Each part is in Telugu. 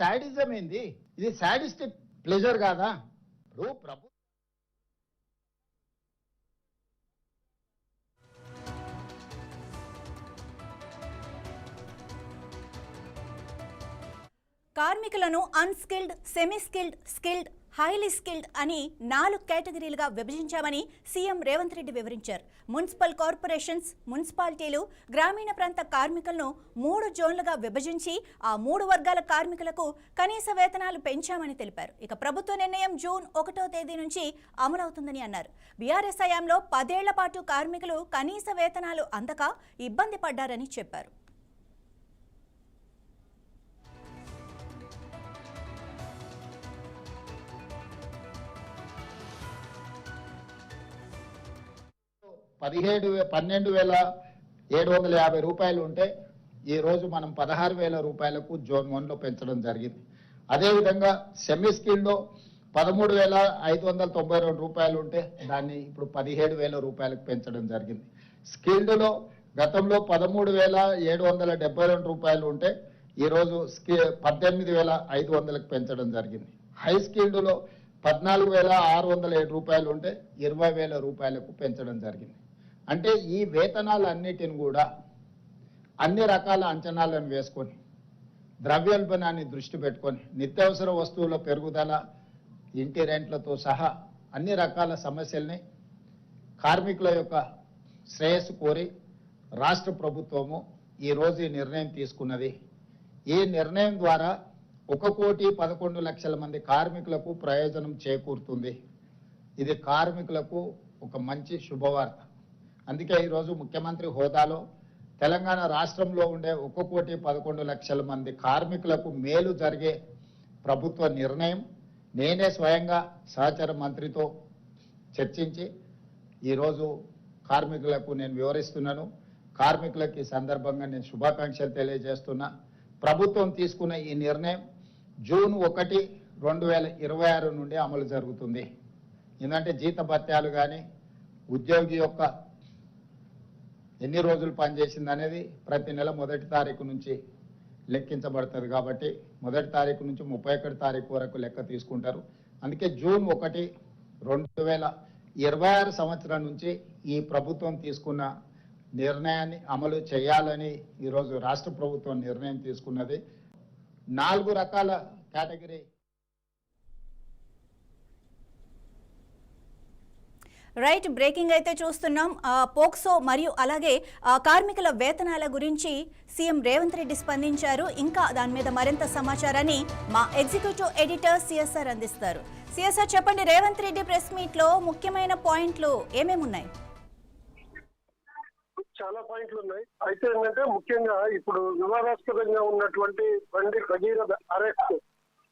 సాడిజం ఏంది? ఇది సాడిస్టిక్ ప్లెజర్ కాదా? ఇప్పుడు ప్రభు కార్మికులను unskilled, semi skilled, skilled, highly skilled అని 4 కేటగిరీలుగా విభజించామని సీఎం రేవంత్ రెడ్డి వివరించారు. మున్సిపల్ కార్పొరేషన్స్, మున్సిపాలిటీలు, గ్రామీణ ప్రాంత కార్మికులను 3 జోన్లుగా విభజించి ఆ 3 వర్గాల కార్మికులకు కనీస వేతనాలు పెంచామని తెలిపారు. ఇక ప్రభుత్వ నిర్ణయం జూన్ 1వ తేదీ నుంచి అమలవుతుందని అన్నారు. బీఆర్ఎస్ హయాంలో 10 ఏళ్ల పాటు కార్మికులు కనీస వేతనాలు అందక ఇబ్బంది పడ్డారని చెప్పారు. $12,750 రూపాయలు ఉంటే ఈరోజు మనం 16,000 రూపాయలకు జోన్ 1లో పెంచడం జరిగింది. అదేవిధంగా సెమీ స్కిల్డ్లో 13,592 రూపాయలు ఉంటే దాన్ని ఇప్పుడు 17,000 రూపాయలకు పెంచడం జరిగింది. స్కిల్డ్లో గతంలో 13,772 రూపాయలు ఉంటే ఈరోజు 18,500లకు పెంచడం జరిగింది. హై స్కిల్డ్లో 14,607 రూపాయలు ఉంటే 20,000 రూపాయలకు పెంచడం జరిగింది. అంటే ఈ వేతనాలన్నిటిని కూడా అన్ని రకాల అంచనాలను వేసుకొని, ద్రవ్యోల్బణాన్ని దృష్టి పెట్టుకొని, నిత్యావసర వస్తువుల పెరుగుదల, ఇంటి రెంట్లతో సహా అన్ని రకాల సమస్యల్ని కార్మికుల యొక్క శ్రేయస్సు కోరి రాష్ట్ర ప్రభుత్వము ఈరోజు ఈ నిర్ణయం తీసుకున్నది. ఈ నిర్ణయం ద్వారా 1,11,00,000 మంది కార్మికులకు ప్రయోజనం చేకూరుతుంది. ఇది కార్మికులకు ఒక మంచి శుభవార్త. అందుకే ఈరోజు ముఖ్యమంత్రి హోదాలో తెలంగాణ రాష్ట్రంలో ఉండే 1,11,00,000 మంది కార్మికులకు మేలు జరిగే ప్రభుత్వ నిర్ణయం నేనే స్వయంగా సహచర మంత్రితో చర్చించి ఈరోజు కార్మికులకు నేను వివరిస్తున్నాను. కార్మికులకు ఈ సందర్భంగా నేను శుభాకాంక్షలు తెలియజేస్తున్నా. ప్రభుత్వం తీసుకున్న ఈ నిర్ణయం జూన్ 1, 2026 నుండి అమలు జరుగుతుంది. ఎందుకంటే జీతభత్యాలు కానీ ఉద్యోగి యొక్క ఎన్ని రోజులు పనిచేసింది అనేది ప్రతి నెల 1వ తారీఖు నుంచి లెక్కించబడుతుంది. కాబట్టి 1వ తారీఖు నుంచి 31వ తారీఖు వరకు లెక్క తీసుకుంటారు. అందుకే జూన్ 1, 2026 సంవత్సరం నుంచి ఈ ప్రభుత్వం తీసుకున్న నిర్ణయాన్ని అమలు చేయాలని ఈరోజు రాష్ట్ర ప్రభుత్వం నిర్ణయం తీసుకున్నది. 4 రకాల కేటగిరీ రైట్, బ్రేకింగ్ అయితే చూస్తున్నాం. పోక్సో మరియు అలాగే కార్మికుల వేతనాల గురించి సీఎం రేవంత్ రెడ్డి స్పందించారు. ఇంకా దాని మీద మరింత సమాచారాన్ని మా ఎగ్జిక్యూటివ్ ఎడిటర్ సిఎస్ఆర్ అందిస్తారు. సిఎస్ఆర్ చెప్పండి, రేవంత్ రెడ్డి ప్రెస్ మీట్ లో ముఖ్యమైన పాయింట్లు ఏమేమి ఉన్నాయి? చాలా పాయింట్లు ఉన్నాయి. అయితే ఏంటంటే ముఖ్యంగా ఇప్పుడు వివాదాస్పదంగా ఉన్నటువంటి బండి భగీరథ అరెస్ట్,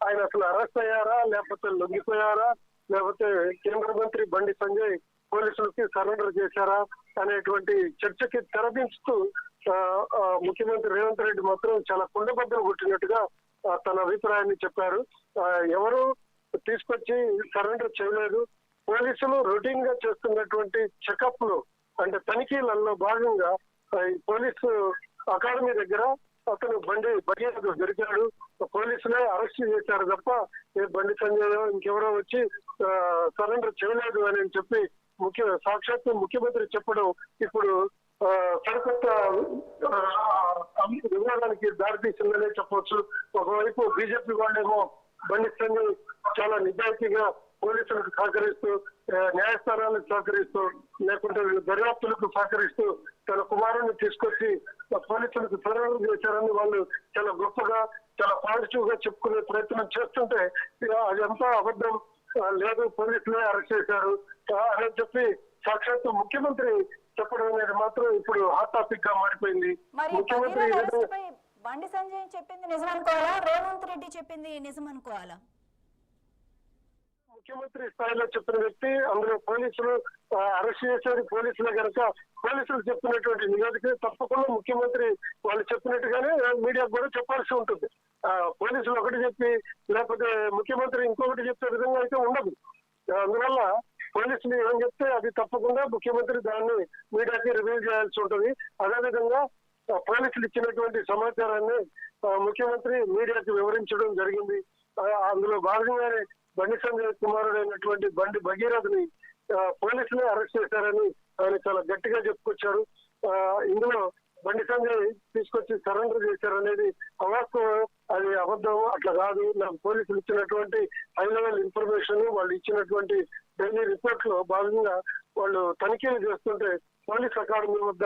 ఆయన అసలు అరెస్ట్ అయ్యారా లేకపోతే లొంగిపోయారా లేకపోతే కేంద్ర మంత్రి బండి సంజయ్ పోలీసులకి సరెండర్ చేశారా అనేటువంటి చర్చకి తెరదించుతూ ముఖ్యమంత్రి రేవంత్ రెడ్డి మాత్రం చాలా కుండబద్దలు కొట్టినట్టుగా తన అభిప్రాయాన్ని చెప్పారు. ఎవరు తీసుకొచ్చి సరెండర్ చేయలేదు. పోలీసులు రొటీన్ గా చేస్తున్నటువంటి చెకప్ లు అంటే తనిఖీలలో భాగంగా పోలీసు అకాడమీ దగ్గర అతను బండి భగీరథ దొరికాడు. పోలీసులే అరెస్ట్ చేశారు తప్ప బండి సంజయ్ ఇంకెవరో వచ్చి సరెండర్ చేయలేదు అని చెప్పి సాక్షాత్తు ముఖ్యమంత్రి చెప్పడం ఇప్పుడు సరికొత్త వివాదానికి దారితీసిందనే చెప్పవచ్చు. ఒకవైపు బీజేపీ వాళ్ళేమో బండి సంజయ్ చాలా నిజాయితీగా పోలీసులకు సహకరిస్తూ, న్యాయస్థానాలకు సహకరిస్తూ, లేకుంటే దర్యాప్తులకు సహకరిస్తూ తన కుమారుని తీసుకొచ్చి పోలీసులకు సరెండర్ చేశారని వాళ్ళు చాలా గొప్పగా, చాలా పాజిటివ్ గా చెప్పుకునే ప్రయత్నం చేస్తుంటే అదంతా అబద్ధం, లేదు పోలీసులే అరెస్ట్ చేశారు అని చెప్పి సాక్షాత్తు ముఖ్యమంత్రి చెప్పడం అనేది మాత్రం ఇప్పుడు హాట్ టాపిక్ గా మారిపోయింది. ముఖ్యమంత్రి బండి సంజయ్ చెప్పింది నిజం అనుకోవాలా, రేవంత్ రెడ్డి చెప్పింది నిజం అనుకోవాలా? ముఖ్యమంత్రి స్థాయిలో చెప్పిన వ్యక్తి, అందులో పోలీసులు అరెస్ట్ చేసేది పోలీసులే కనుక పోలీసులు చెప్పినటువంటి నివేదిక తప్పకుండా ముఖ్యమంత్రి వాళ్ళు చెప్పినట్టుగానే మీడియాకు కూడా చెప్పాల్సి ఉంటుంది. పోలీసులు ఒకటి చెప్పి లేకపోతే ముఖ్యమంత్రి ఇంకొకటి చెప్పే విధంగా అయితే ఉండదు. అందువల్ల పోలీసులు ఏమని చెప్తే అది తప్పకుండా ముఖ్యమంత్రి దాన్ని మీడియాకి రివీల్ చేయాల్సి ఉంటుంది. అదేవిధంగా పోలీసులు ఇచ్చినటువంటి సమాచారాన్ని ముఖ్యమంత్రి మీడియాకు వివరించడం జరిగింది. అందులో భాగంగానే బండి సంజయ్ కుమారుడైనటువంటి బండి భగీరథని పోలీసులే అరెస్ట్ చేశారని ఆయన చాలా గట్టిగా చెప్పుకొచ్చారు. ఇందులో బండి సంజయ్ తీసుకొచ్చి సరెండర్ చేశారనేది అవాస్తవం, అది అబద్ధం, అట్లా కాదు. నాకు పోలీసులు ఇచ్చినటువంటి హై లెవెల్ ఇన్ఫర్మేషన్, వాళ్ళు ఇచ్చినటువంటి డైలీ రిపోర్ట్ లో భాగంగా వాళ్ళు తనిఖీలు చేస్తుంటే పోలీస్ అకాడమీ వద్ద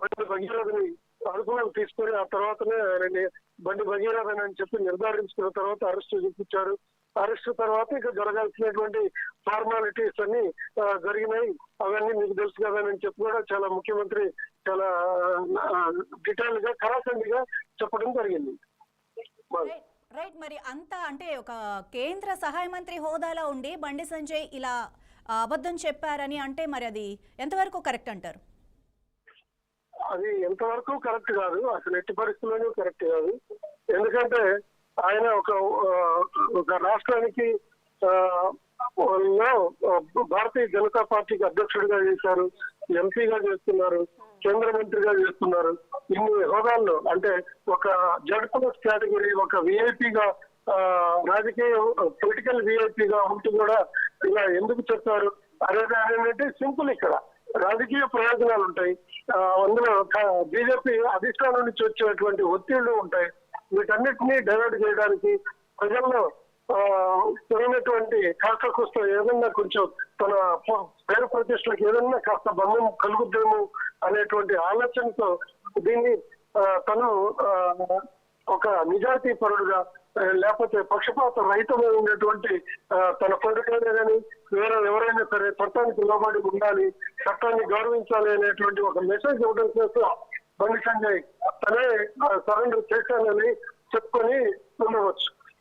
బండి భగీరథని అదుపులోకి తీసుకొని ఆ తర్వాతనే ఆయనని బండి భగీరథని అని చెప్పి నిర్ధారించుకున్న తర్వాత అరెస్ట్ చూపించారు. అరెస్ట్ తర్వాత ఇక జరగాల్సినటువంటి ఫార్మాలిటీస్ అన్ని జరిగినాయి. అవన్నీ మీకు తెలుసు కదా అని చెప్పి కూడా చాలా ముఖ్యమంత్రి చాలా డీటెయిల్ గా ఖరాఖండిగా చెప్పడం జరిగింది. రైట్, మరి అంతా అంటే ఒక కేంద్ర సహాయ మంత్రి హోదాలో ఉండి బండి సంజయ్ ఇలా అబద్ధం చెప్పారని అంటే మరి అది ఎంతవరకు కరెక్ట్ అంటారు? అది ఎంతవరకు కరెక్ట్ కాదు, అసలు ఎట్టి పరిస్థితుల్లోనూ కరెక్ట్ కాదు. ఎందుకంటే ఆయన ఒక రాష్ట్రానికి భారతీయ జనతా పార్టీకి అధ్యక్షుడిగా చేశారు, ఎంపీగా చేస్తున్నారు, కేంద్ర మంత్రిగా చేస్తున్నారు. ఇన్ని హోదాల్లో అంటే ఒక జడ్+ కేటగిరీ, ఒక విఐపిగా రాజకీయ పొలిటికల్ విఐపిగా ఉంటూ కూడా ఇలా ఎందుకు చెప్పారు అనేది ఏంటంటే సింపుల్. ఇక్కడ రాజకీయ ప్రయోజనాలు ఉంటాయి, అందులో బీజేపీ అధిష్టానం నుంచి వచ్చేటువంటి ఒత్తిళ్లు ఉంటాయి. వీటన్నిటినీ డైవర్ట్ చేయడానికి ప్రజల్లో పెరిగినటువంటి కాస్త కూస్త ఏదన్నా కొంచెం తన పేరు ప్రతిష్టలకు ఏదన్నా కాస్త భంగం కలుగుద్దేమో అనేటువంటి ఆలోచనతో దీన్ని తను ఒక నిజాయితీ పరుడుగా లేకపోతే పక్షపాత రహితమై ఉండేటువంటి తన కొడుకైనా కానీ వేరే ఎవరైనా సరే చట్టానికి లోబడి ఉండాలి, చట్టాన్ని గౌరవించాలి అనేటువంటి ఒక మెసేజ్ ఇవ్వడం కోసం బండి సంజయ్ తనే సరెండర్ చేశానని చెప్పుకొని ఉండవచ్చు.